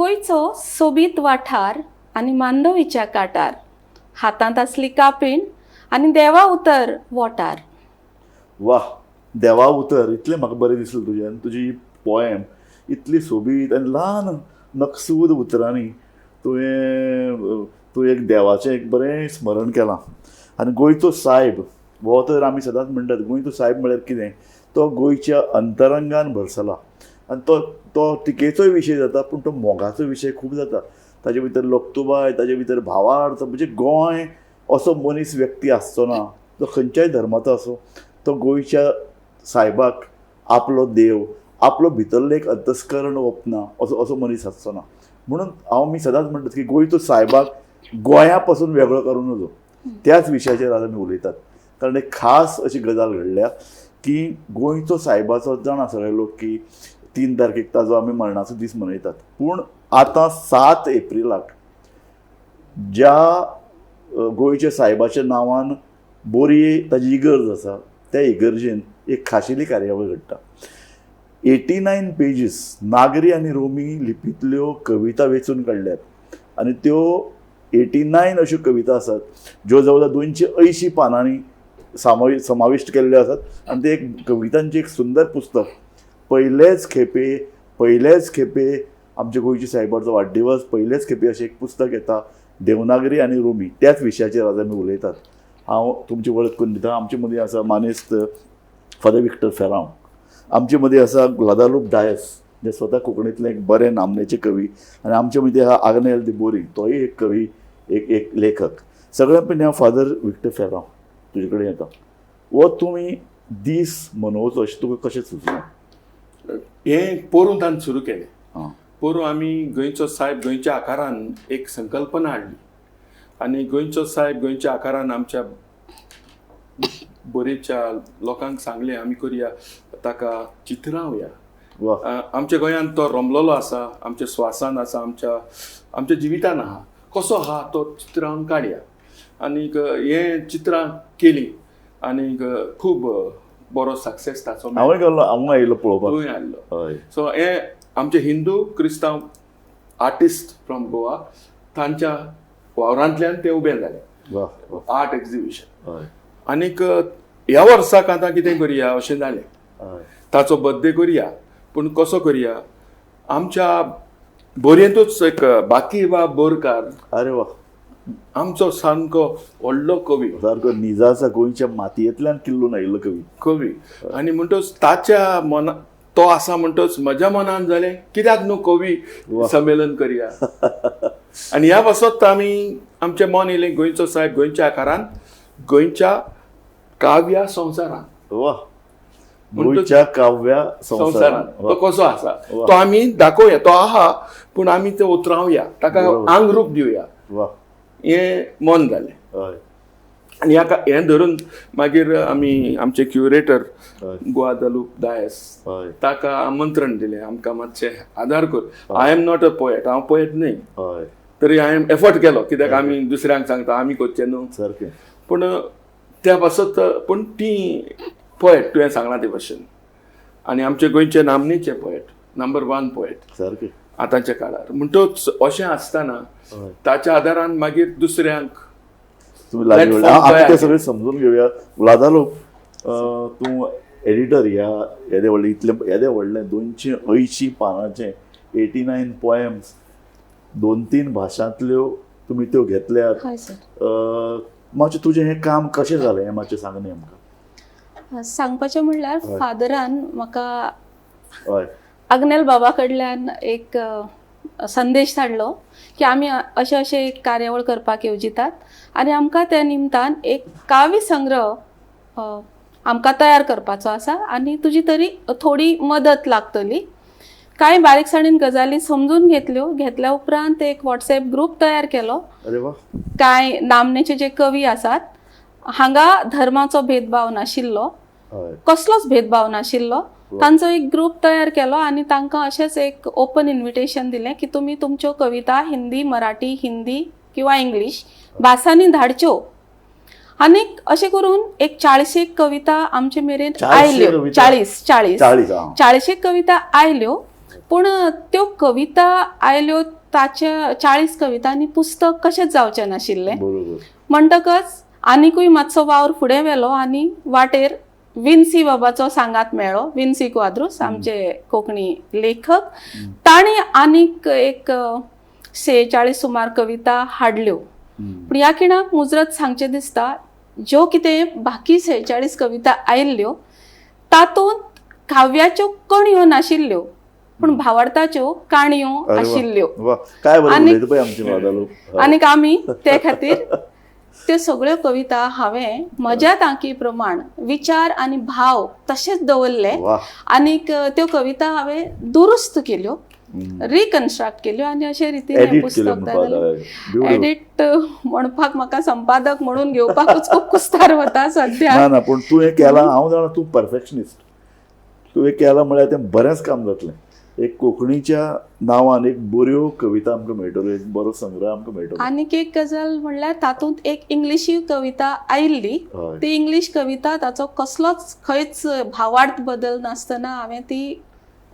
गोंयचो सोबीत वाठार आनी मांडवीच्या कांठार, हातांत आसली कापीण आनी देवा उतर वोटार. वा, देवा उतर इतलें म्हाका बरें दिसलें तुज्यान. तुजी पोयम इतली सोबीत आनी ल्हान नकसूद उतरांनी तुवें एक देवाचें एक बरें स्मरण केलां. आनी गोंयचो सायब हो तर आमी सदांच म्हणटात, गोंयचो सायब म्हळ्यार कितें, तो गोंयच्या अंतरंगान भरसला. आनी तो टिकेचोय विशय जाता, पूण तो मोगाचो विशय खूब जाता. ताजे भितर लोकतुबाय, ताजे भितर भावार्थ, म्हणजे गोंय असो मनीस व्यक्ती आसचो ना, तो खंयच्याय धर्माचो आसूं, तो गोंयच्या सायबाक आपलो देव, आपलो भितरलें एक अंतस्करण ओपना असो मनीस आसचो ना. म्हणून मी सदांच म्हणटात की गोंयचो सायबाक गोंया पासून वेगळो करूं नजो. त्याच विशयाचेर आज आमी उलयतात. कारण एक खास अशी गजाल घडल्या की गोंयचो सायबाचो जाणा सगळे लोक की 3 तारखेक ताजो आमी मरणाचो दीस मनयतात. पूण आतां 7 एप्रिलाक ज्या गोंयच्या सायबाच्या नांवान बोरये ताजी इगर्ज आसा, त्या इगर्जेन एक खाशेली कार्यावळ घडटा. 89 पेजीस नागरी आनी रोमी लिपींतल्यो कविता वेचून काडल्यात. आनी त्यो 89 अश्यो कविता आसात ज्यो जवळ 280 पानांनी समाविष्ट केल्ल्यो आसात. आनी ते एक कवितांचें एक सुंदर पुस्तक. पहिलेच खेपे आमच्या गोंयच्या सायबाचो वाडदिवस, पहिलेच खेपे अशें एक पुस्तक येता देवनागरी आनी रोमी. त्याच विशयाचेर आज आमी उलयतात. हांव तुमची वळख करून दिता. आमचे मदीं आसा मानेस्त फादर विक्टर फेरांव. आमचे मदीं आसा ग्वादालूप डायस, जे स्वता कोंकणींतले एक बरे नामनेचे कवी. आनी आमचे मदीं आहा आग्नेल दी बोरी, तोय एक कवी, एक लेखक. सगळ्यां पयलीं हांव फादर विक्टर फेरांव तुजे कडेन येता. वो तुमी दीस मनोवचो अशें तुका कशें सुचलें? हें पोरूंतान सुरू केलें. पोरूं आमी गोंयचो सायब गोंयच्या आकारान एक संकल्पना हाडली. आनी गोंयचो सायब गोंयच्या आकारान आमच्या बोरेच्या लोकांक सांगलें आमी करुया, ताका चित्रावया. आमच्या गोंयांत तो रमलोलो आसा, आमच्या स्वासान आसा, आमच्या जिवितान आहा. कसो आहा तो चित्रावन काडया. आनीक हें चित्रां केलीं आनीक खूब बरो सक्सेस ताचो हांव आयिल्लो पळोवपाक. थंय आयिल्लो. सो हें आमचे हिंदू क्रिस्तांव आर्टिस्ट फ्रॉम गोवा, तांच्या वावरांतल्यान तें उबें जालें आर्ट एक्झिबिशन. आनीक ह्या वर्साक आतां कितें करया अशें जालें, ताचो बर्थडे करया. पूण कसो करया? आमच्या बोरयेंतूच एक बाकी वा बोरकार, अरे वा, आमचो सामको व्हडलो कवी, सारको निजाचा गोंयच्या मातयेंतल्यान किल्लून आयिल्लो कवी. आनी म्हणटच ताच्या मना तो आसा म्हणटच म्हज्या मनान जालें कित्याक न्हू कवी संमेलन करया. आनी ह्या वर्सात आमी आमचें मन येयलें गोंयचो सायब गोंयच्या आकारान गोंयच्या काव्या संवसारान. गोंयच्या काव्या संवसारान तो कसो आसा तो आमी दाखोवया. तो आहा पूण आमी तो उतरावया, ताका आंग रूप दिवया. हें मन जालें. आनी हें धरून मागीर आमी आमचे क्युरेटर ग्वादालूप डायस, ताका आमंत्रण दिलें आमकां मातशें आदार कर. I am not a poet, हांव पोएट न्हय, तरी हांवें एफर्ट केलो कित्याक आमी दुसऱ्यांक सांगता आमी करचें न्हू सारकें. पूण त्या पासत पूण ती पोएट तुवें सांगलां ते भशेन. आनी आमचे गोंयचे नामनेचे पोएट, नंबर 1 पोएट सारकें आतांच्या काळार. म्हणटच अशें आसतना ताच्या आदारान मागीर दुसऱ्यांक ते सगळें समजून घेवया. ग्वादालूप, तूं एडिटर येदे व्हडलें येदे व्हडलें 280 पानांचें 89 पोएम्स 2-3 भाशांतल्यो तुमी त्यो घेतल्यात. मातशें तुजें हें काम कशें जालें हें मातशें सांग न्ही आमकां. सांगपाचें म्हणल्यार फादरान म्हाका आग्नेल बाबा कडल्यान एक संदेश धाडलो की आमी अशें एक कार्यावळ करपाक येवजितात आनी आमकां त्या निमतान एक काव्य संग्रह आमकां तयार करपाचो आसा आनी तुजी तरी थोडी मदत लागतली. कांय बारीकसाणीन गजाली समजून घेतल्या उपरांत एक व्हॉट्सएप ग्रूप तयार केलो. कांय नामनेचे जे कवी आसात हांगा धर्माचो भेदभाव नाशिल्लो, कसलोच भेदभाव नाशिल्लो. तांचो एक ग्रूप तयार केलो आनी तांकां अशेंच एक ओपन इन्विटेशन दिलें की तुमी तुमच्यो कविता हिंदी, मराठी, हिंदी किंवा इंग्लीश भासांनी धाडच्यो. आनीक अशें करून एक 40 कविता आमचे मेरेन आयल्यो. 40 कविता आयल्यो. पूण त्यो कविता आयल्यो ताच्या 40 कवितांनी पुस्तक कशेंच जावचें नाशिल्लें. बरोबर. म्हणटकच आनिकूय मातसो वावर फुडें व्हेलो आनी वाटेर विन्सी बाबाचो सांगात मेळ्ळो. विन्सी क्वाद्रूस आमचे कोंकणी लेखक. ताणी आनीक एक 46 सुमार कविता हाडल्यो. पूण ह्या खिणाक मुजरत सांगचें दिसता, ज्यो कितें बाकी 46 कविता आयिल्ल्यो तातूंत काव्याच्यो कणयो नाशिल्ल्यो पूण भावार्थाच्यो काणयो अरे वा. आशिल्ल्यो. वा, काय बरं उलयता पळय आमचे वादालो. आनीक आमी ते खातीर त्यो सगळ्यो कविता हांवें म्हज्या तांकी प्रमाण विचार आनी भाव तशेंच दवरले. वा. आनीक त्यो कविता हांवें दुरुस्त केल्यो, रिकन्स्ट्रक्ट केल्यो आनी अशे रितीन हें एडिट पुस्तक केलें जालें. म्हणपाक. एडिट म्हणपाक म्हाका संपादक म्हणून घेवपाकूच खूब कुस्तार वता सद्या. ना ना, पूण तूं हें केलां, हांव जाणा तूं परफेक्शनिस्ट. तूं हें केलां म्हळ्यार तें बरेंच काम जातलें. एक कोंकणीच्या नांवान एक बऱ्यो कविता आमकां मेळटल्यो, एक बरो संग्रह आमकां मेळटलो. आनीक एक गजाल म्हणल्यार तातूंत एक इंग्लिशी कविता आयिल्ली. हय. ती इंग्लीश कविता ताचो कसलोच खंयच भावार्थ बदल नासतना हांवें ती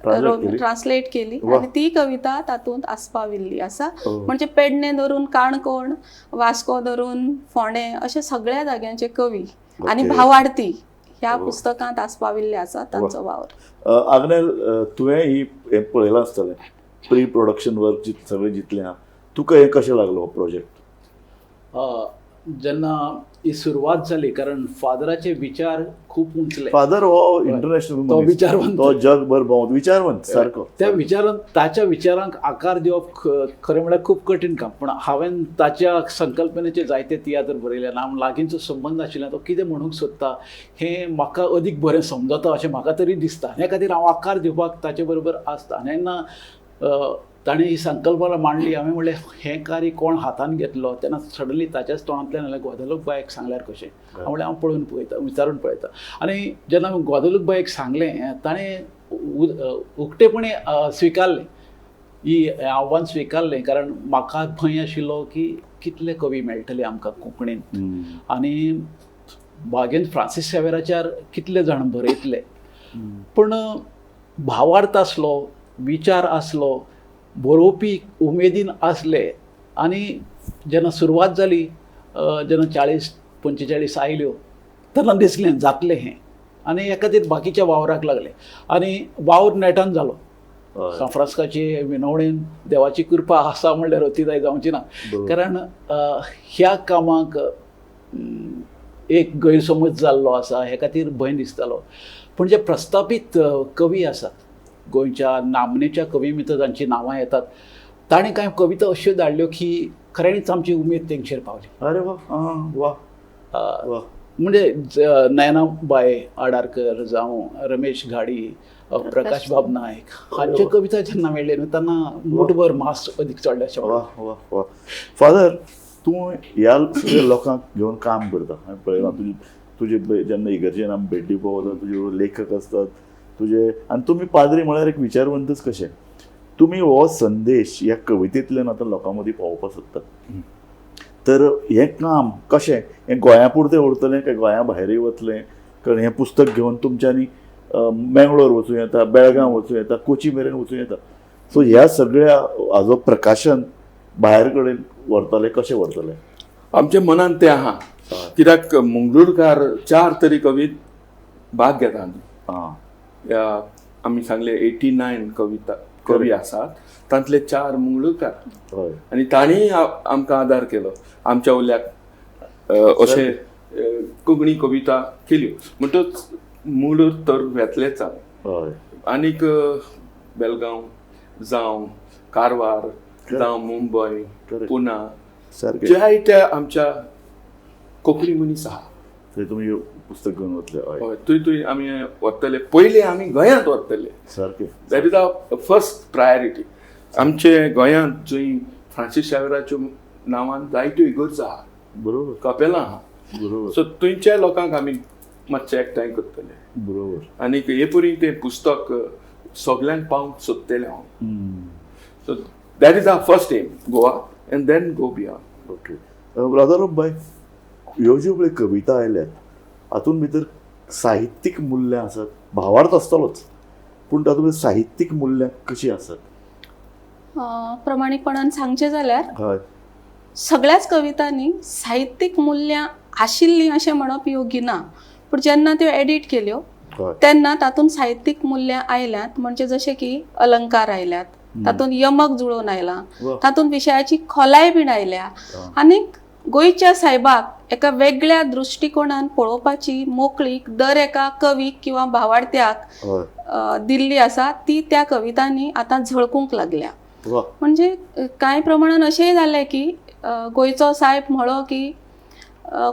ट्रान्सलेट केली आनी ती कविता तातूंत आस्पाविल्ली आसा. म्हणजे पेडणे धरून काणकोण, वास्को धरून फोंडे अशे सगळ्या जाग्यांचे कवी आनी भावार्थी ह्या पुस्तकांत आस्पाविल्ले आसा तांचो वावर. आग्नेल, तुवें ही हें पळयलां आसतलें, प्री प्रोडक्शन वर्क सगळें जितलें आहा. तुका हें कशें लागलो हो प्रोजेक्ट? जेन्ना ही सुरवात जाली, कारण फादराचे विचार खूप उंचले. फादर हो इंटरनॅशनल तो विचारवंत. तो जगभर भोंवता, विचारवंत सारको. त्या विचारांत ताच्या विचारांक आकार दिवप खरें म्हळ्यार खूब कठीण काम. पूण हांवें ताच्या संकल्पनेचे जायते तियात्र बरयले आनी हांव लागींचो संबंद आशिल्ल्यान तो कितें म्हणूंक सोदता हें म्हाका अदीक बरें समजता अशें म्हाका तरी दिसता. हे खातीर हांव आकार दिवपाक ताचे बरोबर आसता. आनी जेन्ना ताणें ही संकल्पना मांडली, हांवें म्हणलें हें कार्य कोण हातान घेतलो, तेन्ना सडनली ताच्याच तोंडांतल्यान आयलें गोदेलोक बायक सांगल्यार कशें. हांव म्हणलें हांव पळोवन पळयता, विचारून पळयता. आनी जेन्ना हांवें गोदेलोक बायक सांगलें, ताणें उक्तेपणी स्विकारलें, ही आव्हान स्विकारलें. कारण म्हाका भंय आशिल्लो की कितले कवी मेळटले आमकां कोंकणींत आनी बागेंत फ्रांसीस सेवेराच्यार कितले जाण बरयतले. पूण भावार्थ आसलो, विचार आसलो, बरोवपी उमेदीन आसले. आनी जेन्ना सुरवात जाली, जेन्ना 40-45 आयल्यो, तेन्ना दिसलें जातलें हें. आनी हे खातीर बाकीच्या वावराक लागले आनी वावर नेटान जालो. काफ्रास्काची विनवणेन देवाची कृपा आसा म्हणल्यार अतिदाय जावची ना. कारण ह्या कामाक एक गैरसमज जाल्लो आसा, हे खातीर भंय दिसतालो. पूण जे प्रस्थापीत कवी आसात, गोंयच्या नामनेच्या कवी भितर जांची नांवां येतात, ताणें कांय कविता अश्यो धाडल्यो की खऱ्यांनीच आमची उमेद तेंचेर पावली. अरे वा. वा वा. म्हणजे नयनाबाई आडारकर जावं रमेश घाडी, प्रकाश बाब नायक हांचे कविता जेन्ना मेळ्ळे न्हू, तेन्ना मुठभर मास अदीक चडले अशें. वा वा वा. फादर, तूं ह्या सगळ्या लोकांक घेवन काम करता. हांवें पळयलां तुजे जेन्ना इगर्जेन आमी भेट दिवपाक वता, तुजे लेखक आसतात तुजे, आनी तुमी पाद्री म्हळ्यार एक विचारवंतच कशें. तुमी हो संदेश ह्या कवितेंतल्यान आतां लोकां मदीं पावोवपाक सोदतात. तर हें काम कशें, हें गोंया पुरतें उरतलें काय गोंया भायरूय वतलें? कारण हें पुस्तक घेवन तुमच्यांनी मेंगलोर वचूं येता, बेळगांव वचूं येता, कोची मेरेन वचूं येता. सो ह्या सगळ्या हाजो प्रकाशन भायर कडेन व्हरतले, कशें व्हरतले? आमच्या मनान तें आहा. कित्याक मंगळूरकार 4 तरी कवीत भाग घेतात. आमी सांगले 89 कवी आसात, तांतले 4 मंगळूरकार. आनी तांणी आमकां आदार केलो, आमच्या उल्याक अशें कोंकणी कविता केल्यो. म्हणटच मंगळूर तर वेतलेच हांव. आनीक बेलगांव जावं कारवार जावं मुंबय, पुना, जायत्या आमच्या कोंकणी मनीस आहा. थंय तुमी पुस्तक घेवन वतले? हय, थंय आमी वतले. पयलीं आमी गोंयांत वतले. सारकें. That is our first priority. आमचे गोंयांत जंय फ्रांसीस सेवेराच्या नांवान जायत्यो इगर्ज आहा, बरोबर, कपेलां आहा. बरोबर. सो थंयच्या लोकांक आमी मातशें एकठांय करतले. बरोबर. आनीक हे परी तें पुस्तक सगळ्यांक पावंक सोदतलें हांव. So that is our first aim, Goa and then go beyond. Okay. Brother of बाय, ह्यो ज्यो पळय कविता आयल्यात हातूंत भितर साहित्यीक मुल्यां आसात, भावार्थ आसतलोच, पूण तातूंत साहित्यीक मुल्यां कशीं आसत? प्रमाणीकपणान सांगचें जाल्यार हय सगळ्याच कवितांनी साहित्यीक मुल्यां आशिल्लीं अशें म्हणप योग्य ना, पूण जेन्ना त्यो एडिट केल्यो हय तेन्ना तातूंत साहित्यीक मुल्यां आयल्यात. म्हणजे जशें की अलंकार आयल्यात, तातूंत यमक जुळोवन आयलां, वा. तातूंत विशयाची खोलाय बीन आयल्या. आनीक गोंयच्या सायबाक एका वेगळ्या दृश्टिकोनान पळोवपाची मोकळीक दर एका कवीक किंवा भावार्थ्याक हय दिल्ली आसा, ती त्या कवितांनी आतां झळकूंक लागल्या. वा म्हणजे कांय प्रमाणान अशेंय जालें की गोंयचो साहेब म्हणलो की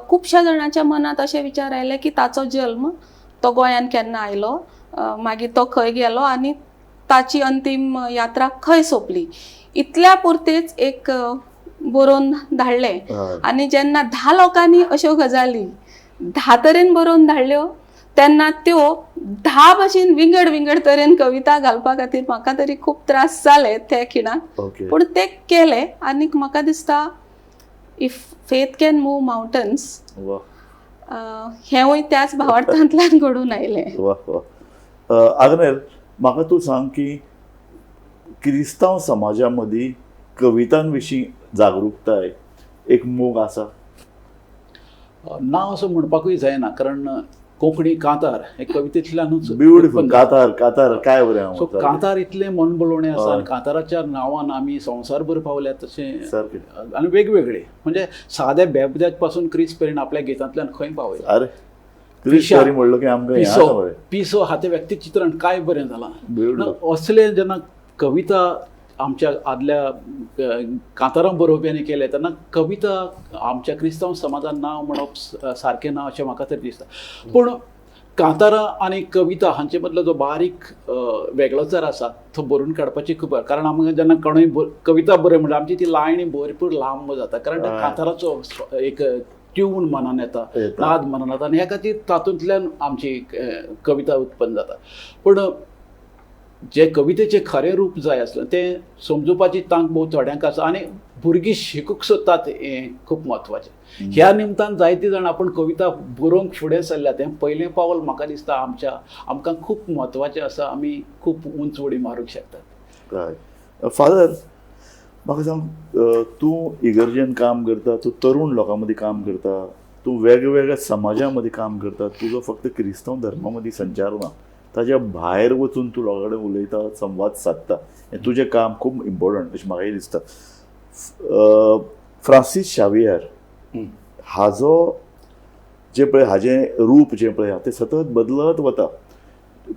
खुबश्या जाणांच्या मनांत अशे विचार आयले की ताचो जल्म तो गोंयान केन्ना आयलो, मागीर तो खंय गेलो आनी ताची अंतीम यात्रा खंय सोंपली, इतल्या पुरतेच एक बरोवन धाडलें. हय आनी जेन्ना 10 लोकांनी अश्यो गजाली 10 तरेन बरोवन धाडल्यो तेन्ना त्यो 10 भाशेन विंगड विंगड तरेन कविता घालपा खातीर म्हाका तरी खूब त्रास जाले त्या खिणाक. ओके पूण ते केले. आनीक म्हाका दिसता if faith can move mountains वा हेंवूय त्याच भावार्थांतल्यान घडून आयलें. वा वा आग्नेल, म्हाका तूं सांग की क्रिस्तांव समाजा मदीं कवितां विशीं जागरूकताय एक मोग आसा? ना असं म्हणपाकूय जायना, कारण कोंकणी कांतार हे कवितेंतल्यानूच ब्युटिफूल. कातार कातार काय बरें सो हांव कांतार इतले मनभुलोवणें आसा हय. आनी कांताराच्या नांवान आमी संवसारभर पावल्यात तशें सारकें. आनी वेगवेगळे म्हणजे साद्या बेबद्याक पासून क्रिस पेरीन आपल्या गितांतल्यान खंय पावयला. अरे क्रिश पिशा. करी म्हणलो की आमकां हें आसा पिसो मरे. पिसो हातें व्यक्तिचित्रण काय बरें जालां. Beautiful. असले जेन्ना कविता आमच्या आदल्या कांतारां बरोवप्यांनी केले तेन्ना कविता आमच्या क्रिस्तांव समाजान नांव म्हणप सारकें ना अशें म्हाका तरी दिसता. पूण कांतारां आनी कविता हांचे मदलो जो बारीक वेगळोचार आसा तो बरोवन काडपाची खूब कारण आमकां जेन्ना कोणूय कविता बरय म्हणल्यार आमची ती लायणी भरपूर लांब जाता, कारण त्या कांताराचो एक ट्यून मनान येता, नाद मनान येता आनी ह्या खातीर तातूंतल्यान आमची कविता उत्पन्न जाता. पूण जे कवितेचें खरें रूप जाय आसलें तें समजुपाची तांक भोव थोड्यांक आसा आनी भुरगीं शिकूंक सोदतात हें खूब म्हत्वाचें. ह्या निमतान जायतीं जाणां आपण कविता बरोवंक फुडें सरल्यात. हें पयलें पावल म्हाका दिसता आमकां खूब म्हत्वाचें आसा. आमी खूब उंच उडी मारूंक शकतात. काय फादर, म्हाका सांग, तूं इगर्जेन काम करता, तूं तरूण लोकां मदीं काम करता, तूं वेगवेगळ्या समाजा मदीं काम करता, तुजो फक्त क्रिस्तांव धर्मा मदीं संचार ना, ताच्या भायर वचून तूं लोकां कडेन उलयता, संवाद सादता. हें तुजें काम खूब इम्पॉर्टंट अशें म्हाकाय दिसता. फ्रांसीस शावियर हाजो जें पळय हाजें रूप जें पळय तें सतत बदलत वता.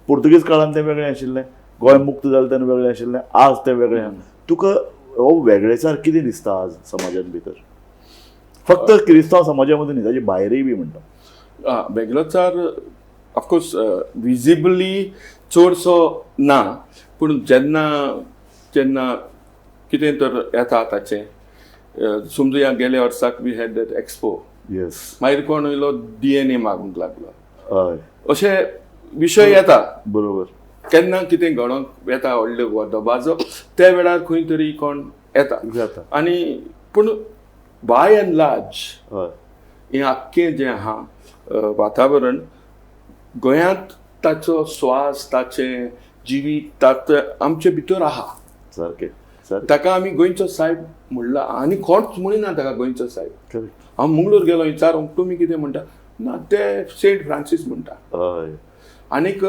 पुर्तुगेज काळान तें वेगळें आशिल्लें, गोंय मुक्त जालें तेन्ना वेगळें आशिल्लें, आज तें वेगळें. तुका हो वेगळेचार कितें दिसता आज समाजान भितर? फक्त क्रिस्तांव समाजा मदीं न्ही, ताचे भायरय बी म्हणटा. वेगळोचार ऑफकोर्स विजिबली चडसो ना, पूण जेन्ना जेन्ना कितें तर येता ताचें, समजुया गेल्या वर्साक we had that expo, yes, मागीर कोण येयलो DNA मागूंक लागलो, हय, अशे विशय येता. बरोबर. केन्ना कितें घडोवंक येता व्हडल्यो वदबाजो, त्या वेळार खंय तरी कोण येता जाता. आनी पूण बाय एंड लार्ज हय, हें आख्खें जें आहा वातावरण गोंयांत ताचो स्वास, ताचें जिवीत ताचें आमचे भितर आहा. सारकें सारकें. ताका आमी गोंयचो साहेब म्हणला आनी कोणच म्हणिना ताका गोंयचो साहेब. करेक्ट. हांव मंगळूर गेलो, विचारूंक तुमी कितें म्हणटा, ना ते सेंट फ्रांसीस म्हणटा. हय, आनीक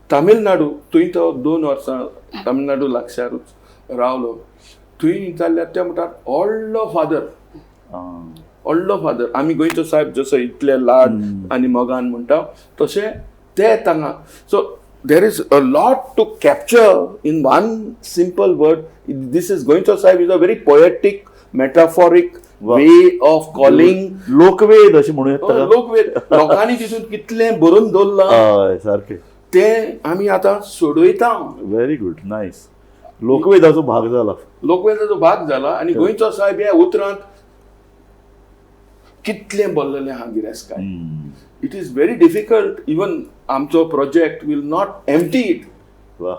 तामिळनाडू, थंय तो 2 वर्सां तामिळनाडू लागसारूच रावलो, थंय जाल्यार ते म्हणटात व्हडलो फादर, व्हडलो फादर. आमी गोंयचो साहेब जसो इतले लाड आनी मोगान म्हणटा तशें ते तांगा. So there is a lot to capture in one simple word. This is गोंयचो साहेब is a very poetic metaphoric way of calling. लोकवेद अशें म्हणूं येता. लोकवेद लोकांनी तितून कितलें बरोवन दवरलां हय, सारकें. तें आमी आतां सोडयता. Very good, nice. लोकवेदाचो भाग जाला. लोकवेदाचो भाग जाला आनी गोंयचो साहेब ह्या उतरांत कितलें बोल्लेलें आहा गिरेस्ताय. It is very difficult. Even आमचो project will not empty it. वा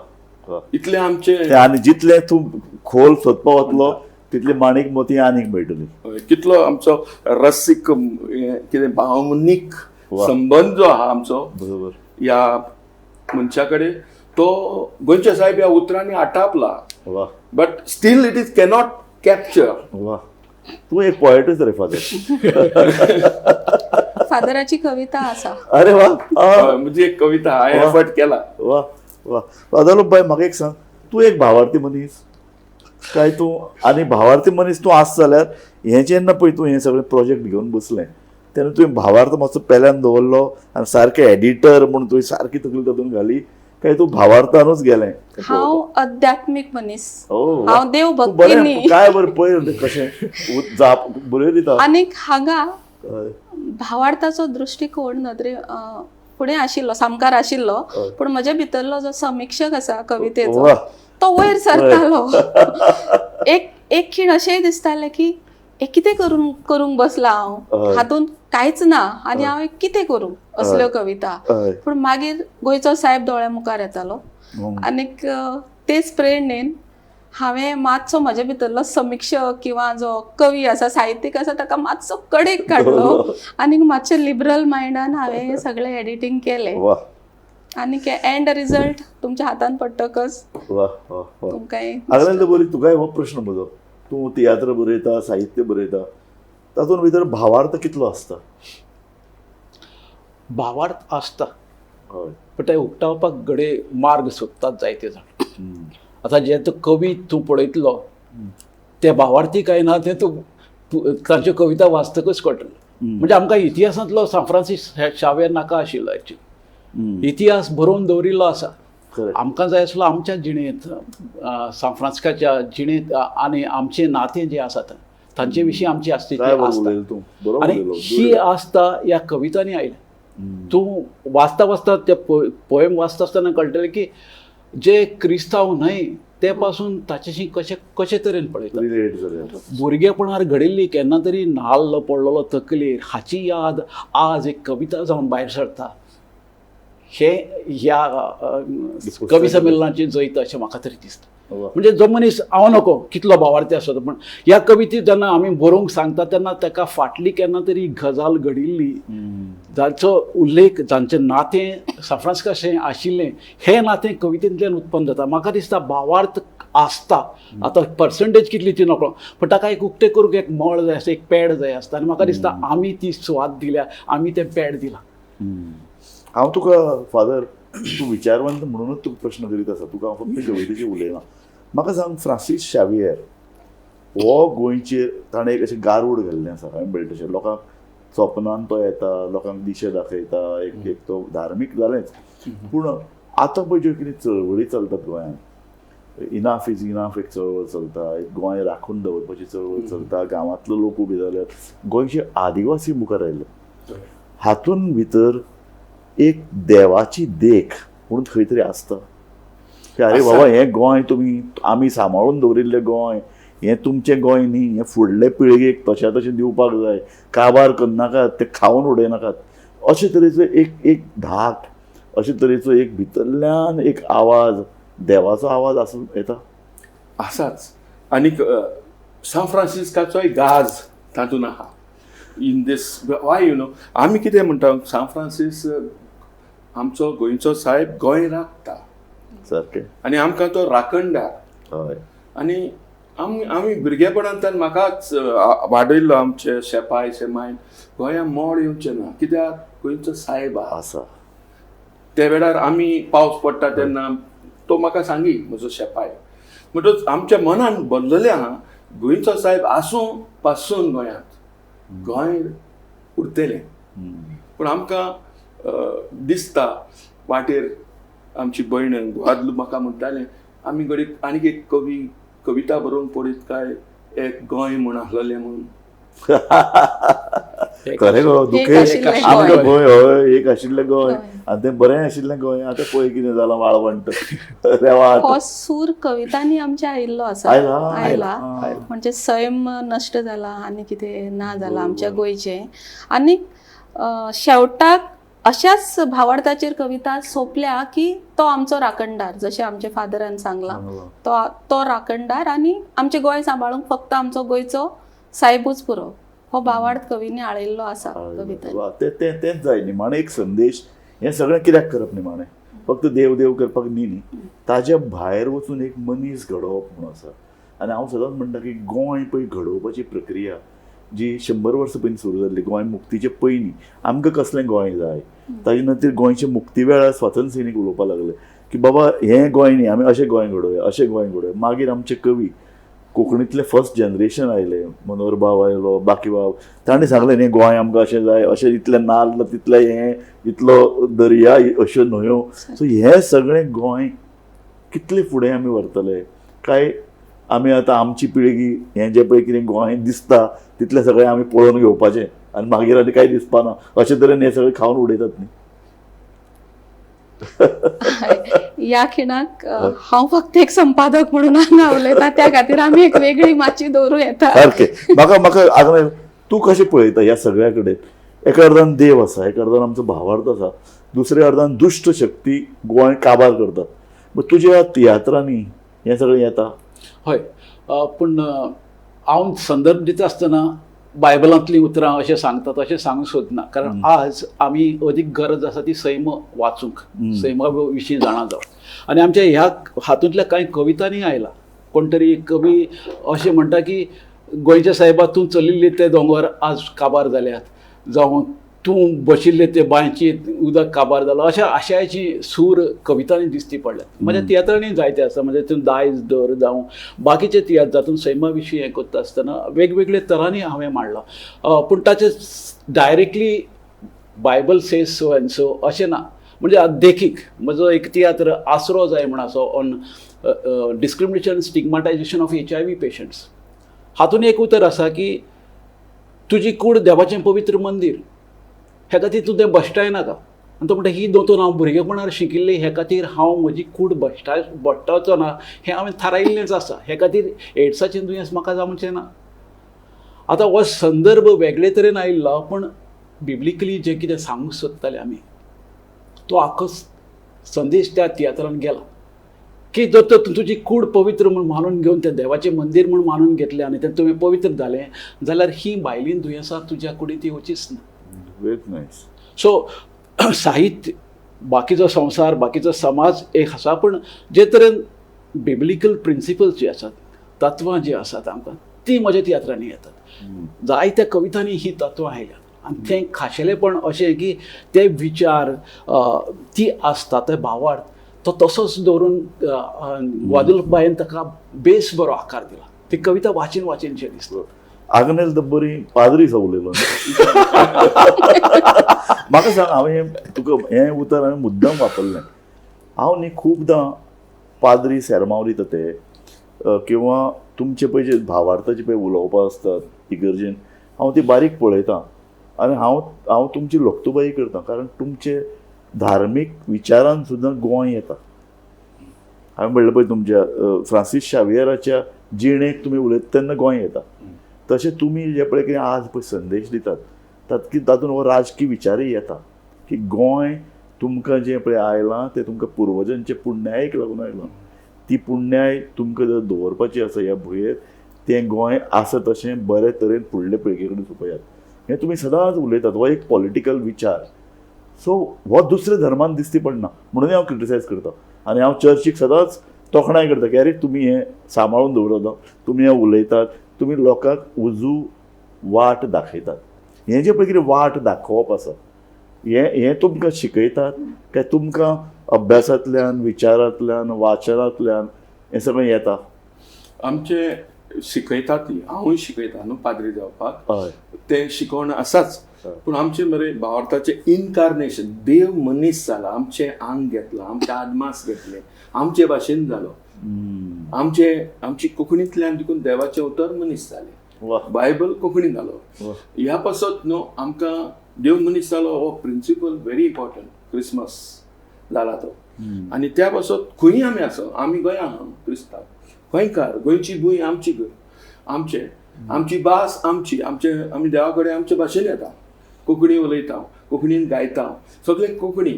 वा. इतलें आमचें आनी जितलें तूं खोल सोदपा वतलो तितली माणीक मोती आनीक मेळटली. कितलो आमचो रसीक कितें भावनीक संबंद जो आहा आमचो बरोबर. ह्या मनशा कडेन तो गोंयचे साहेब ह्या उतरांनी आटापला, वा but still it is cannot capture. वा तू एक पोएटच रे फादर. फादराची कविता आसा. अरे वा म्हणजे एक कविता हांवें एफर्ट केला. वा वा फादर बाय म्हाका एक सांग, तू एक भावार्थी मनीस काय तू, आनी भावार्थी मनीस तू आस जाल्यार हें जेन्ना पळय तूं हें सगळें प्रोजेक्ट घेवन बसलें तेन्ना तुवें भावार्थ मातसो पेल्यान दवरलो आनी सारकें एडिटर म्हूण तुवें सारकी तकली तातूंत घाली काय तू भावार्थानूच गेलें? हांव अध्यात्मीक मनीस. ओ, हांव देव तूं भक्ती बरें न्ही. काय बरें पळय कशें जाप बऱ्यो दिता. आनीक हांगा हय. भावार्थाचो दृश्टिकोन नदरे फुडें आशिल्लो, सामकार आशिल्लो, पूण म्हज्या भितरलो जो समीक्षक आसा कवितेचो वा. तो वयर सरतालो. एक खीण अशेंय दिसतालें की हे कितें करूंक बसला हांव, हातूंत कांयच ना आनी हांव कितें करूं असल्यो कविता. हय. पूण मागीर गोंयचो साहेब दोळ्या मुखार येतालो आनीक तेच प्रेरणेन हांवें मातसो म्हज्या भितरलो समीक्षक किंवा जो कवी आसा, साहित्यीक आसा, ताका मातसो कडेक काडलो आनीक मातशें लिबरल मायंडान हांवें हें सगळें एडिटींग केलें. वा आनीक एंड रिजल्ट तुमच्या हातान पडटकच वा वा वा. तुमकां आगल्यान बरी तुका हो प्रश्न म्हजो, तूं तियात्र बरयता, साहित्य बरयता, तातूंत भितर भावार्थ कितलो आसता? भावार्थ आसता, हय. पण ते उक्तावपाक घडये मार्ग सोदतात जायते जाण. आतां जे तो कवी तूं पळयतलो ते भावार्थी काय ना तें तूं तांच्यो कविता वाचतकच कळटलें. म्हणजे आमकां इतिहासांतलो सान फ्रांसीस शावेर नाका आशिल्लो एक्चुअली. इतिहास बरोवन दवरिल्लो आसा. खरें. आमकां जाय आसलो आमच्या जिणेंत, सान फ्रांसिस्काच्या जिणेंत आनी आमचें नातें जें आसा तांचे विशीं आमची आस्तित्व काय आसता उलयलो तूं, बरो आनी उलयलो. ही आस्था ह्या कवितांनी आयल्या. तूं वाचता ते पोयम वाचता आसतना कळटलें की जे क्रिस्तांव न्हय ते पासून ताचेशी कशे तरेन पळयता. रिलेट जालें. भुरगेपणार घडिल्ली केन्ना तरी नाल्ल पडलेलो तकलेर हाची याद आज एक कविता जावन भायर सरता. हे ह्या कवी संमेलनाची जैत अशें म्हाका तरी दिसता. म्हणजे जो मनीस हांव नको कितलो भावार्थी आसता, पण ह्या कवितेक जेन्ना आमी बरोवंक सांगता तेन्ना ताका फाटली केन्ना तरी गजाल घडिल्ली जांचो उल्लेख, जांचें नातें सान फ्रांसिस्काचें आशिल्लें, हें नातें कवितेंतल्यान उत्पन्न जाता. म्हाका दिसता भावार्थ आसता. आतां पर्संटेज कितली ती नकळो, पण ताका एक उक्तें करूंक एक मळ जाय आसता, एक पॅड जाय आसता, आनी म्हाका दिसता आमी ती सुवात दिल्या, आमी तें पॅड दिलां. हांव तुका फादर, तूं विचारवंत म्हणूनच तुका प्रश्न करीत आसा, तुका हांव फक्त कवितेचेर उलयना. म्हाका सांग, फ्रांसीस शावियर हो गोंयचेर ताणें एक अशें गारूड घाल्लें आसा. हांवें पळयलें तशें लोकांक स्वप्नान तो येता, लोकांक दिशा दाखयता, एक तो धार्मीक जालेंच, पूण आतां पळय ज्यो कितें चळवळी चलतात गोंयांत, इनाफ इज इनाफ एक चळवळ चलता, एक गोंय राखून दवरपाची चळवळ चलता, गांवांतलो लोक उबे जाल्यात, गोंयचे आदिवासी मुखार आयले, हातून भितर एक देवाची देख म्हणून खंय तरी आसता की अरे बाबा हें गोंय तुमी आमी सांबाळून दवरिल्लें गोंय, हें तुमचें गोंय न्ही, हें फुडले पिळगेक तशें तशें दिवपाक जाय, काबार करनाकात, तें खावन उडयनाकात, अशे तरेचो एक धाक, अशे तरेचो एक भितरल्यान एक आवाज, देवाचो आवाज आसूं येता. आसाच. आनीक सान फ्रांसिस्काचोय गाज तातूंत आहा. In these why you know आमी कितें म्हणटा, सान फ्रांसीस आमचो गोंयचो साहेब गोंय राखता सारकें, आनी आमकां तो राखणदार. हय. आनी आमी भुरगेपणांतल्यान म्हाकाच वाडयल्लो आमचे शेपाय शेमायन गोंयां मोड येवचें ना, कित्याक गोंयचो साहेब आसा. त्या वेळार आमी पावस पडटा तेन्ना तो म्हाका सांगी म्हजो शेपाय, म्हणटच आमच्या मनान भरलेलें आहा गोंयचो साहेब आसूं पासून गोंयांत गोंय उरतलें. पूण आमकां दिसता वाटेर आमची भयण गुहादलू म्हाका म्हणटालें आमी घडये आनीक एक कविता बरोवंक पडीत काय एक गोंय म्हूण आसलेलें म्हणून. खरें गो, दुखें आमकां गोंय, हय एक आशिल्लें गोंय, आनी तें बरें आशिल्लें गोंय, आतां पळय कितें जालां वाळवंट. हो सूर कवितांनी आमच्या आयिल्लो आसा, आयला. म्हणजे सैम नश्ट जाला आनी कितें ना जालां आमच्या गोंयचें. आनी शेवटाक अशाच भावार्थाचेर कविता सोंपल्या की तो आमचो राखणदार, जशें आमच्या फादरान सांगलां, तो राखणदार आनी आमचें गोंय सांबाळूंक फक्त आमचो गोंयचो साहेबूच पुरो. हो भावार्थ कवींनी आळिल्लो आसा कवितांनी. तेंच जाय निमाणें एक संदेश. हें सगळें कित्याक करप निमाणें? फक्त देव देव करपाक न्ही ताज्या भायर वचून एक मनीस घडोवप म्हणून आसा. आनी हांव सदांच म्हणटा की गोंय पळय घडोवपाची प्रक्रिया जी 100 वर्सां पयलीं सुरू जाल्ली, गोंय मुक्तीचे पयलीं आमकां कसलें गोंय जाय, ताजे नंतर गोंयचे मुक्ती वेळार स्वातंत्र्य सैनीक उलोवपाक लागले की बाबा हें गोंय न्ही, आमी अशें गोंय घडोवया, अशें गोंय घडोवया. मागीर आमचे कवी कोंकणीतले फर्स्ट जनरेशन आयले, मनोहर भाव आयलो, बाकी भाव, तांणी सांगलें न्ही गोंय आमकां अशें जाय, अशें इतले नाल्ल, तितले हें, इतलो दर्या, अश्यो न्हंयो. सो हें सगळें गोंय कितले फुडें आमी व्हरतले काय आमी आतां आमची पिळगी हें जें पळय कितें गोंय दिसता तितलें सगळें आमी पळोवन घेवपाचें आनी मागीर आनी कांय दिसपाना, अशे तरेन हें सगळें खावन उडयतात न्ही. या खिणाक हांव फक्त एक संपादक म्हणून हांगा उलयता, त्या खातीर आमी एक वेगळी माची दवरूं येता. सारकें. म्हाका आग्नेल तूं कशें पळयता ह्या सगळ्या कडेन? एका अर्दान देव आसा, एका अर्दान आमचो भावार्थ आसा, दुसऱ्या अर्दान दुश्ट शक्ती गोंय काबार करतात. मग तुज्या तियात्रांनी हें सगळें येता? हय, पूण हांव संदर्भ दिता आसतना बायबलांतलीं उतरां अशें सांगतात अशें सांगूंक सोदना, कारण आज आमी अदीक गरज आसा ती सैम वाचूंक, सैमा विशीं जाणा जावप. आनी आमच्या ह्या हातूंतल्या कांय कवितांनी आयला. कोण तरी कवी अशें म्हणटा की गोंयच्या सायबा तूं चलिल्ले ते दोंगर आज काबार जाल्यात, जावं तूं बशिल्ले ते बांयचेर उदक काबार जालो, अशा आशयाची सूर कवितांनी दिसती पडल्यात. म्हज्या तियात्रांनी जायते आसा, म्हणजे तितून दायज दर जावं बाकीचे तियात्र जातून सैमा विशीं हें करता आसतना वेगवेगळे तरांनी हांवें मांडलां. पूण ताचे directly Bible says so and so अशें ना. म्हणजे देखीक म्हजो एक तियात्र आसरो जाय म्हण आसो on discrimination stigmatisation of HIV patients. हातून एक उतर आसा की तुजी कूड देवाचें पवित्र मंदीर, हे खातीर तूं तें बश्टाय नाका. आनी तो म्हणटा ही दोतोन हांव भुरगेपणार शिकिल्ली, हे खातीर हांव म्हजी कूड बश्टावचो ना हें हांवें थारायिल्लेंच आसा. हे खातीर एड्साचें दुयेंस म्हाका जावचें ना. आतां हो संदर्भ वेगळे तरेन आयिल्लो, पूण बिब्लिकली जें कितें सांगूंक सोदताले आमी तो आख्खो संदेश त्या तियात्रान गेला की जर तर तुजी कूड पवित्र म्हूण मानून घेवन तें देवाचें मंदीर म्हूण मानून घेतलें आनी तें तुवें पवित्र जालें जाल्यार ही भायलीं दुयेंसां तुज्या कुडींत येवचीच ना. Very nice. सो साहित्य, बाकीचो संवसार, बाकीचो समाज एक आसा, पूण जे तरेन बिब्लिकल प्रिंसिपल्स जे आसात, तत्वां जी आसात आमकां, ती म्हज्या तियात्रांनी येतात. जायत्या कवितांनी ही तत्वां आयल्यात आनी तें खाशेलेपण अशें की ते विचार ती आसता, ते भावार्थ तो तसोच दवरून वादुलबायन ताका बेस बरो आकार दिला. ती कविता वाचीन वाचीन शें दिसता. आग्नेल दब्बरी पाद्री उलयलो. म्हाका सांग, हांवें तुका हें उतर हांवें मुद्दम वापरलें. हांव न्ही खूबदां पाद्री सेरमावलीत ते किंवा तुमचे पळय जे भावार्थाचे पळय उलोवपां आसतात इगर्जेन, हांव ती बारीक पळयतां आनी हांव तुमची लोकतुबाई करतां, कारण तुमचे धार्मीक विचारान सुद्दां गोंय येता. हांवें म्हणलें पळय तुमच्या फ्रांसीस शावियराच्या जिणेक तुमी उलयता तेन्ना गोंय येता. तशें तुमी जे पळय कितें आज पळय संदेश दितात तातूंत हो राजकीय विचारय येता की गोंय तुमकां जें पळय आयलां तें तुमकां पुर्वजांचे पुण्यायेक लागून आयलां. ती पुण्याय तुमकां जर दवरपाची आसा ह्या भुंयेर, तें गोंय आसा तशें बरे तरेन फुडले पिळगे कडेन सोंपयात. हें तुमी सदांच उलयतात. हो एक पॉलिटिकल विचार. सो हो दुसऱ्या धर्मान दिसती पडना म्हणून हांव क्रिटिसायज करतां. आनी हांव चर्चीक सदांच तोखणाय करता की अरे तुमी हें सांबाळून दवरता, तुमी हें उलयतात, तुमी लोकांक उजू वाट दाखयतात. हें जें पळय कितें वाट दाखोवप आसा हें तुमकां शिकयतात काय तुमकां अभ्यासांतल्यान, विचारांतल्यान, वाचनांतल्यान हें सगळें येता? आमचे शिकयतात, हांवूय शिकयता न्हू पाद्री जावपाक. हय, तें शिकोवण आसाच. पूण आमचे मरे भावार्थाचें इन्कार्नेशन, देव मनीस जाला, आमचें आंग घेतलां, आमचे आदमास घेतले, आमचे भाशेन जालो, आमची कोंकणींतल्यान देखून देवाचें अवतार मनीस जाले. बायबल कोंकणीन जालो. ह्या पासत न्हू आमकां देव मनीस जालो हो प्रिंसिपल व्हेरी इम्पॉर्टंट. क्रिसमस जाला तो. आनी त्या पासत खंय आमी आसा, आमी गोंयां आहा क्रिस्तांव, गोंयकार, गोंयची भूंय आमची, आमची भास आमची, आमी देवा कडेन आमचे भाशेन येता, कोंकणी उलयता, कोंकणीन गायता, सगळें कोंकणी.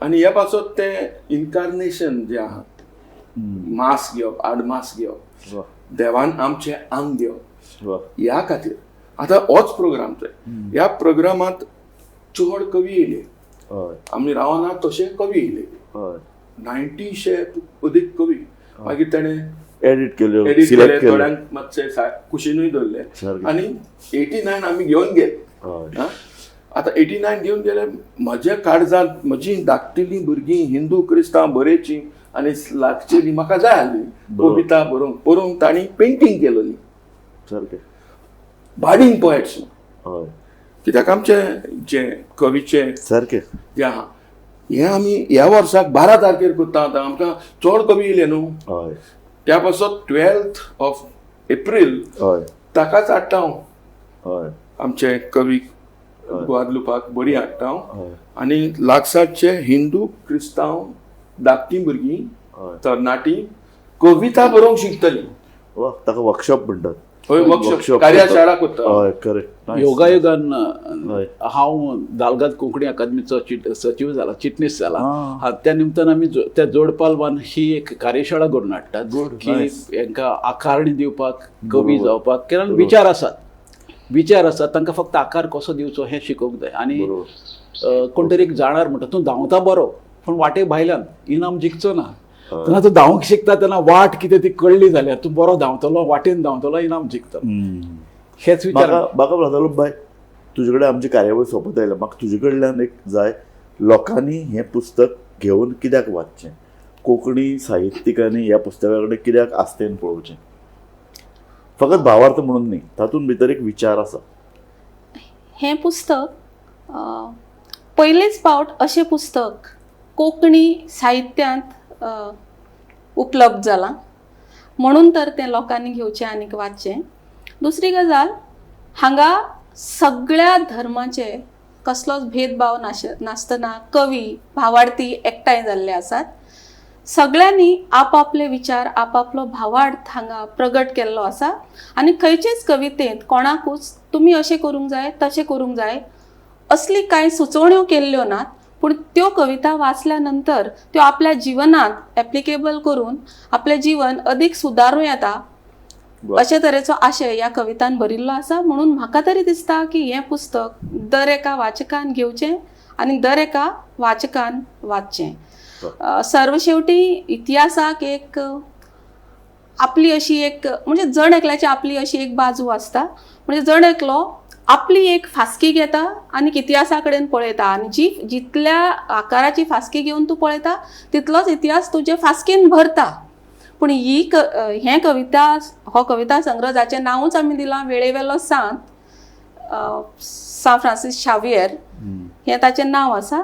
आनी ह्या पासत तें इन्कार्नेशन जें आहा, मास घेवप, आडमास घेवप, देवान आमचें आंग घेवप, ह्या खातीर आतां होच प्रोग्राम जाय. ह्या प्रोग्रामांत चड कवी येयले, आमी रावना तशे कवी येयले. हय 90शे अदीक कवी मागीर ताणें एडिट केल्यो एडिट केले, सिलेक्ट केल्यो थोड्यांक मातशे कुशीनूय दवरले सारकें. आनी 89 आमी घेवन गेले. हय आतां 89 घेवन गेले. म्हज्या काळजांत म्हजी धाकटेलीं भुरगीं हिंदू क्रिस्तांव बरेचीं आनी लागचेलीं म्हाका जाय आसली कविता बरोवंक तांणी पेंटींग केलेली सारकें. बार्डिंग पोएट्स. हय कित्याक आमचे जे कवीचे सारकें. जे आहा हें आमी ह्या वर्साक 12 तारखेर करता. आतां आमकां चड कवी येयले न्हू. हय त्या पासत 12 एप्रील हय ताकाच हाडटा हांव हय आमचे कवी ग्वादलुपाक बरी हाडटा हांव. हय आनी लागसारचे हिंदू क्रिस्तांव धाकटीं भुरगीं हय तरणाटी कविता बरोवंक शिकतलीं. वा ताका वर्कशॉप म्हणटात. हय वर्कशॉप कार्यशाळा करता. हय करेक्ट. योगायोगान हय. हांव दालगाद कोंकणी अकादमीचो सचिव जाला, चिटणीस जाला. आ. त्या निमतान आमी त्या जोडपालवान ही एक कार्यशाळा घडोवन हाडटात Good, की nice. हांकां आकारणी दिवपाक, कवी बरोबर. जावपाक, कारण बरोबर. विचार आसात तांकां फक्त आकार कसो दिवचो हें शिकोवंक जाय. आनी कोण तरी एक जाणार म्हणटा तूं धांवता बरो पूण वाटे भायल्यान इनाम जिखचो ना. तेन्ना तूं धांवंक शिकता तेन्ना वाट कितें ती कळ्ळी जाल्यार तूं बरो धांवतलो, वाटेन धांवतलो, इनाम जिखतलो. हेच विचार. म्हाका ब्रदर बाय तुजे कडेन आमची कार्यावळ सोंपत आयल्या. म्हाका तुजे कडल्यान एक जाय लोकांनी हें पुस्तक घेवन कित्याक वाचचें, कोंकणी साहित्यिकांनी ह्या पुस्तका कडेन कित्याक आस्तेन पळोवचें. फकत भावार्थ म्हणून न्ही, तातूंत भितर एक विचार आसा. हें पुस्तक पयलेच फावट अशें पुस्तक कोंकणी साहित्यांत उपलब्ध जालां म्हणून तर तें लोकांनी घेवचें आनीक वाचचें. दुसरी गजाल, हांगा सगळ्या धर्माचे कसलोच भेदभाव नासतना कवी भावार्थी एकठांय जाल्ले आसात. सगळ्यांनी आपापले विचार, आपापलो भावार्थ हांगा प्रगट केल्लो आसा. आनी खंयचेच कवितेंत कोणाकूच तुमी अशें करूंक जाय, तशें करूंक जाय असली कांय सुचोवण्यो केल्ल्यो नात. पूण त्यो कविता वाचल्या नंतर त्यो आपल्या जिवनांत एप्लिकेबल करून आपलें जीवन अदीक सुदारूं येता अशे तरेचो आशय ह्या कवितान भरिल्लो आसा. म्हणून म्हाका तरी दिसता की हें पुस्तक दर एका वाचकान घेवचें आनी दर एका वाचकान वाचचें. सर्वशेवटी इतिहासाक एक आपली अशी एक म्हणजे जण एकल्याची आपली अशी एक बाजू आसता. म्हणजे जण एकलो आपली एक फासकी घेता आनी इतिहासा कडेन पळयता आनी जितल्या आकाराची फासकी घेवन तूं पळयता तितलोच इतिहास तुजे फासकेन भरता. पूण हें कविता हो कविता संग्रह जाचें नांवूच आमी दिलां वेळेवेलो सांत, सा फ्रांसीस शावियर हें ताचें नांव आसा.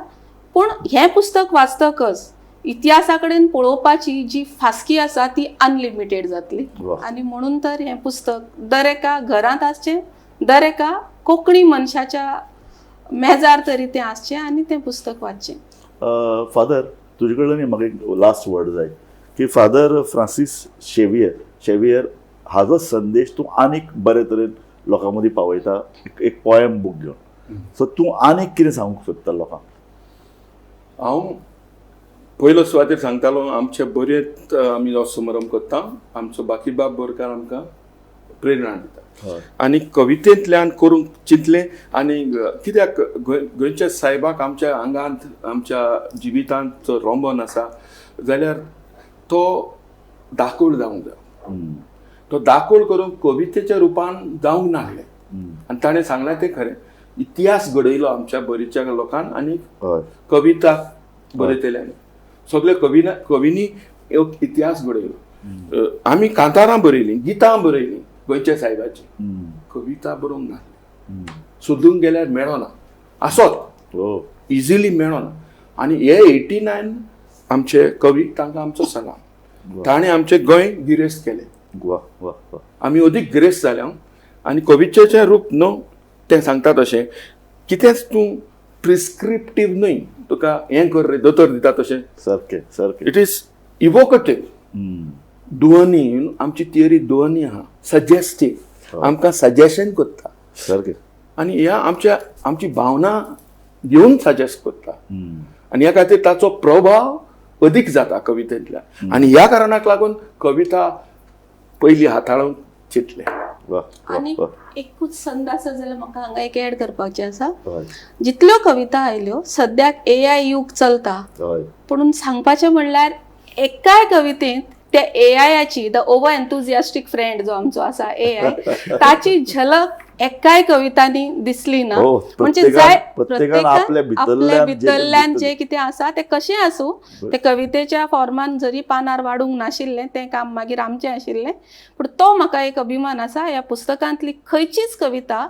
पूण हें पुस्तक वाचतकच इतिहासा कडेन पळोवपाची जी फासकी आसा ती अनलिमिटेड जातली. आनी म्हणून तर हें पुस्तक दर एका घरांत आसचें, दर एका कोंकणी मनशाच्या मेजार तरी तें आसचें आनी तें पुस्तक वाचचें. फादर तुजे कडल्यान म्हाका एक लास्ट वर्ड जाय की फादर फ्रांसीस शेवियर हाजो संदेश तूं आनीक बरे तरेन लोकां मदीं पावयता एक पोयम बूक घेवन. सो तूं आनीक कितें सांगूंक सोदता लोकांक? हांव पयलो सुवातेर सांगतालो आमचे बरेच आमी हो समारंभ करता. आमचो बाकीबाब बोरकार आमकां प्रेरणा दिता आनी कवितेंतल्यान करूंक चिंतलें. आनी कित्याक गोंयच्या सायबाक आमच्या आंगांत आमच्या जिवितांत जो रोंबन आसा जाल्यार तो दाखोळ जावंक जाय. तो दाखोळ करूंक कवितेच्या रुपान जावंक नासलें. आनी ताणें सांगलें तें खरें. इतिहास घडयलो आमच्या बरीच्या लोकांन आनी कविता बरयतल्यांनी. सगळे कवींनी एक इतिहास घडयलो. आमी कांतारां बरयलीं, गितां बरयलीं गोंयच्या सायबाची. कविता बरोवंक नासली. सोदूंक गेल्यार मेळना, आसोत इजिली मेळना. आनी हे 89 आमचे कवी तांकां आमचो सलाम. ताणें आमचें गोंय गिरेस्त केलें. आमी अदीक गिरेस्त जाल्या. आनी कवितेचें रूप न्हू तें सांगतात अशें कितेंच तूं प्रिस्क्रिप्टीव न्हय, तुका हें कर रे दोतोर दिता तशें. सारकें सारकें. It is evocative. ध्वनी आमची थियरी ध्वनी आहा, सजेस्टीव, आमकां सजेशन करता. सारकें. आनी ह्या आमची भावना घेवन सजेस्ट करता. आनी ह्या खातीर ताचो प्रभाव अदीक जाता कवितेंतल्यान. आनी ह्या कारणाक लागून कविता पयली हाताळूंक चिंतले. वा आणि वा एकूच संद आसा जाल्यार म्हाका हांगा एक ऍड करपाचें आसा. हय जितल्यो कविता आयल्यो सद्याक AI युग चलता, हय म्हणून सांगपाचें म्हणल्यार एकाय कवितेंत त्या एआयची द ओवर एन्थुजियास्टीक फ्रेंड जो आमचो आसा AI ताची झलक एकाय कवितांनी दिसली ना. हो, म्हणजे प्रत्येकान आपल्या भितरल्यान भितरल्यान जे कितें आसा ते कशें आसूं, ते कवितेच्या फॉर्मान जरी पानार वाडूंक नाशिल्लें तें काम मागीर आमचें आशिल्लें, पूण तो म्हाका एक अभिमान आसा. ह्या पुस्तकांतली खंयचीच कविता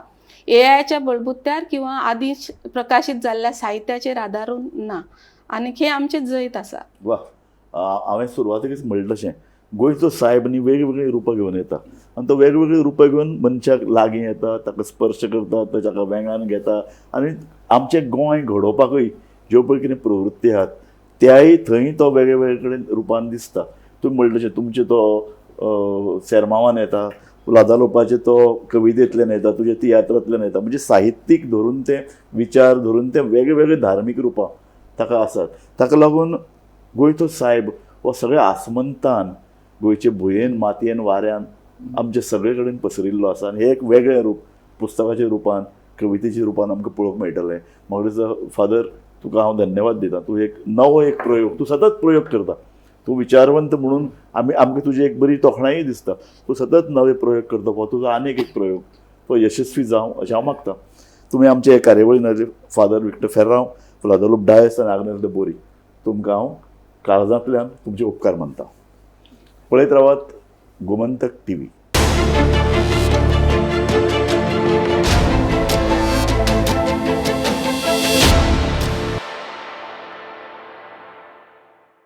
एआयच्या बळबुत्यार किंवा आदी प्रकाशीत जाल्ल्या साहित्याचेर आदारून ना, आनी हे आमचें जैत आसा. वा हांवें सुरवातेकच म्हणलें तशें गोंयचो साहेब न्ही वेगवेगळी रुपां घेवन येता आनी तो वेगवेगळी रुपां घेवन मनशाक लागीं येता, ताका स्पर्श करता, ताका वेंगान घेता आनी आमचें गोंय घडोवपाकूय ज्यो पळय कितें प्रवृत्ती आहात त्याय थंय तो वेगळे वेगळे कडेन रुपान दिसता. तुमी म्हणलें तशें तुमचे तो सेरमावान येता, लादालोपाचे तो कवितेंतल्यान येता, तुजे तियात्रांतल्यान येता, म्हणजे साहित्यीक धरून ते विचार धरून ते वेगळे वेगळे धार्मीक रुपां ताका आसात. ताका लागून गोंयचो साहेब हो सगळ्या आसमंतान गोंयचे भुंयेन मातयेन वाऱ्यान आमचे सगळे कडेन पसरिल्लो आसा आनी हे एक वेगळें रूप पुस्तकाच्या रुपान कवितेच्या रुपान आमकां पळोवंक मेळटलें. म्हाका दिसता फादर तुका हांव धन्यवाद दिता. तूं एक नवो एक प्रयोग, तूं सतत प्रयोग करता, तूं विचारवंत म्हणून आमकां तुजी एक बरी तोखणाय दिसता. तूं सतत नवे प्रयोग करता, हो तुजो आनीक एक प्रयोग तो यशस्वी जावं अशें हांव मागतां. तुमी आमचे हे कार्यावळीन आयले फादर विक्टर फेर्रांव, लादालोप डायस आनी आग्नेल द बोरी, तुमकां हांव काळजांतल्यान तुमचे उपकार मानता. पळयत रावात गोमंतक TV.